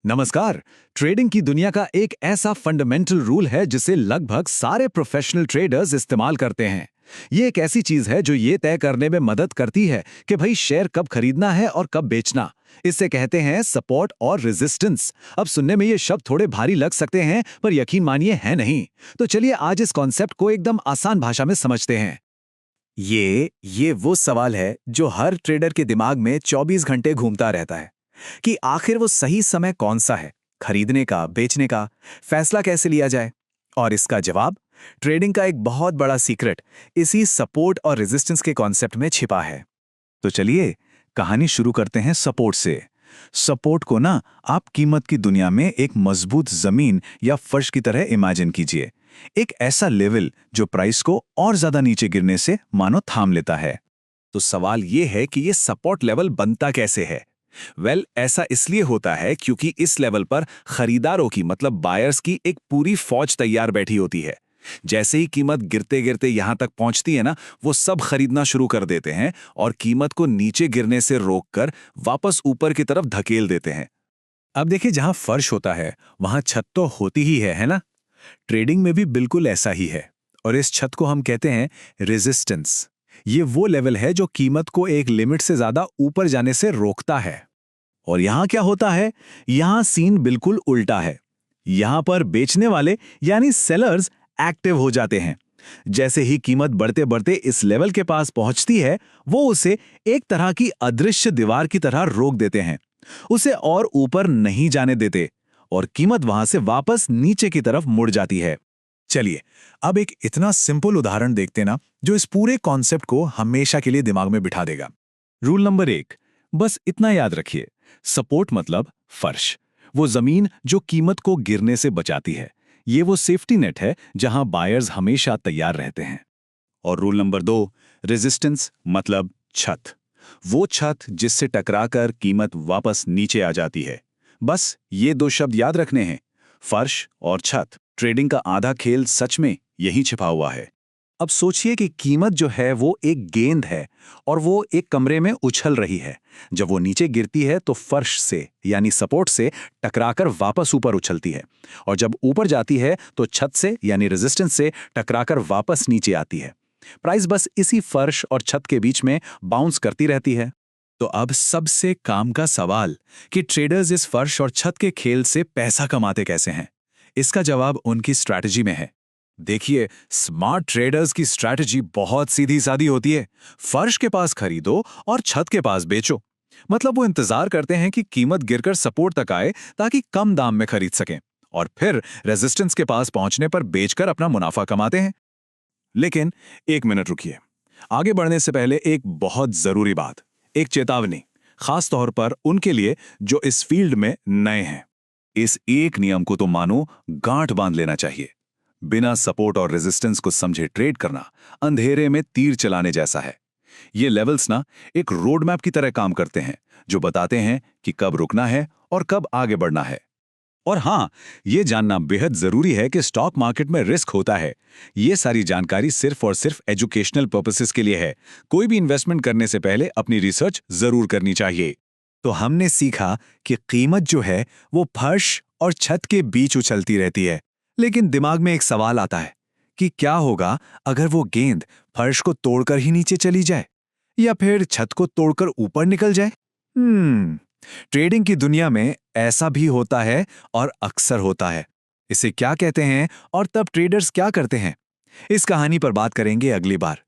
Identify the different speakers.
Speaker 1: नमस्कार। ट्रेडिंग की दुनिया का एक ऐसा फंडामेंटल रूल है जिसे लगभग सारे प्रोफेशनल ट्रेडर्स इस्तेमाल करते हैं। ये एक ऐसी चीज है जो ये तय करने में मदद करती है कि भाई शेयर कब खरीदना है और कब बेचना। इसे कहते हैं सपोर्ट और रेजिस्टेंस। अब सुनने में ये शब्द थोड़े भारी लग सकते हैं, पर यकीन मानिए है नहीं। तो चलिए आज इस कॉन्सेप्ट को एकदम आसान भाषा में समझते हैं।
Speaker 2: ये वो सवाल है जो हर ट्रेडर के दिमाग में 24 घंटे घूमता रहता है कि आखिर वो सही समय कौन सा है, खरीदने का, बेचने का, फैसला कैसे लिया जाए। और इसका जवाब ट्रेडिंग का एक बहुत बड़ा सीक्रेट इसी सपोर्ट और रेजिस्टेंस के कॉन्सेप्ट में छिपा है।
Speaker 1: तो चलिए कहानी शुरू करते हैं सपोर्ट से। सपोर्ट को ना आप कीमत की दुनिया में एक मजबूत जमीन या फर्श की तरह इमेजिन कीजिए। एक ऐसा लेवल जो प्राइस को और ज्यादा नीचे गिरने से मानो थाम लेता है। तो सवाल यह है कि ये सपोर्ट लेवल बनता कैसे है। ऐसा इसलिए होता है क्योंकि इस लेवल पर खरीदारों की मतलब बायर्स की एक पूरी फौज तैयार बैठी होती है। जैसे ही कीमत गिरते गिरते यहां तक पहुंचती है ना, वो सब खरीदना शुरू कर देते हैं और कीमत को नीचे गिरने से रोककर वापस ऊपर की तरफ धकेल देते हैं। अब देखिए, जहां फर्श होता है वहां छत तो होती ही है ना। ट्रेडिंग में भी बिल्कुल ऐसा ही है, और इस छत को हम कहते हैं रेजिस्टेंस। ये वो लेवल है जो कीमत को एक लिमिट से ज्यादा ऊपर जाने से रोकता है। और यहां क्या होता है, यहां सीन बिल्कुल उल्टा है। यहां पर बेचने वाले यानी सेलर्स एक्टिव हो जाते हैं। जैसे ही कीमत बढ़ते बढ़ते इस लेवल के पास पहुंचती है, वो उसे एक तरह की अदृश्य दीवार की तरह रोक देते हैं, उसे और ऊपर नहीं जाने देते, और कीमत वहां से वापस नीचे की तरफ मुड़ जाती है। चलिए अब एक इतना सिंपल उदाहरण देखते ना, जो इस पूरे कॉन्सेप्ट को हमेशा के लिए दिमाग में बिठा देगा। रूल नंबर 1, बस इतना याद रखिए, सपोर्ट मतलब फर्श, वो जमीन जो कीमत को गिरने से बचाती है। ये वो सेफ्टी नेट है जहां बायर्स हमेशा तैयार रहते हैं। और रूल नंबर 2, रेजिस्टेंस मतलब छत, वो छत जिससे टकराकर कीमत वापस नीचे आ जाती है। बस ये 2 शब्द याद रखने हैं, फर्श और छत। ट्रेडिंग का आधा खेल सच में यहीं छिपा हुआ है। अब सोचिए कि कीमत जो है वो एक गेंद है और वो एक कमरे में उछल रही है। जब वो नीचे गिरती है तो फर्श से यानी सपोर्ट से टकराकर वापस ऊपर उछलती है, और जब ऊपर जाती है तो छत से यानी रेजिस्टेंस से टकराकर वापस नीचे आती है। प्राइस बस इसी फर्श और छत के बीच में बाउंस करती रहती है। तो अब सबसे काम का सवाल कि ट्रेडर्स इस फर्श और छत के खेल से पैसा कमाते कैसे हैं। इसका जवाब उनकी स्ट्रैटेजी में है। देखिए, स्मार्ट ट्रेडर्स की स्ट्रैटेजी बहुत सीधी सादी होती है। फर्श के पास खरीदो और छत के पास बेचो। मतलब वो इंतजार करते हैं कि कीमत गिरकर सपोर्ट तक आए ताकि कम दाम में खरीद सकें, और फिर रेजिस्टेंस के पास पहुंचने पर बेचकर अपना मुनाफा कमाते हैं। लेकिन एक मिनट रुकिए, आगे बढ़ने से पहले एक बहुत जरूरी बात, एक चेतावनी, खास तौर पर उनके लिए जो इस फील्ड में नए हैं। इस एक नियम को तो मानो गांठ बांध लेना चाहिए। बिना सपोर्ट और रेजिस्टेंस को समझे ट्रेड करना अंधेरे में तीर चलाने जैसा है। ये लेवल्स ना एक रोड मैप की तरह काम करते हैं, जो बताते हैं कि कब रुकना है और कब आगे बढ़ना है। और हाँ, ये जानना बेहद जरूरी है कि स्टॉक मार्केट में रिस्क होता है। ये सारी जानकारी सिर्फ और सिर्फ एजुकेशनल पर्पसेस के लिए है। कोई भी इन्वेस्टमेंट करने से पहले अपनी रिसर्च जरूर करनी चाहिए। तो हमने सीखा कि कीमत जो है वो फर्श और छत के बीच उछलती रहती है। लेकिन दिमाग में एक सवाल आता है कि क्या होगा अगर वो गेंद फर्श को तोड़कर ही नीचे चली जाए, या फिर छत को तोड़कर ऊपर निकल जाए। ट्रेडिंग की दुनिया में ऐसा भी होता है, और अक्सर होता है। इसे क्या कहते हैं और तब ट्रेडर्स क्या करते हैं, इस कहानी पर बात करेंगे अगली बार।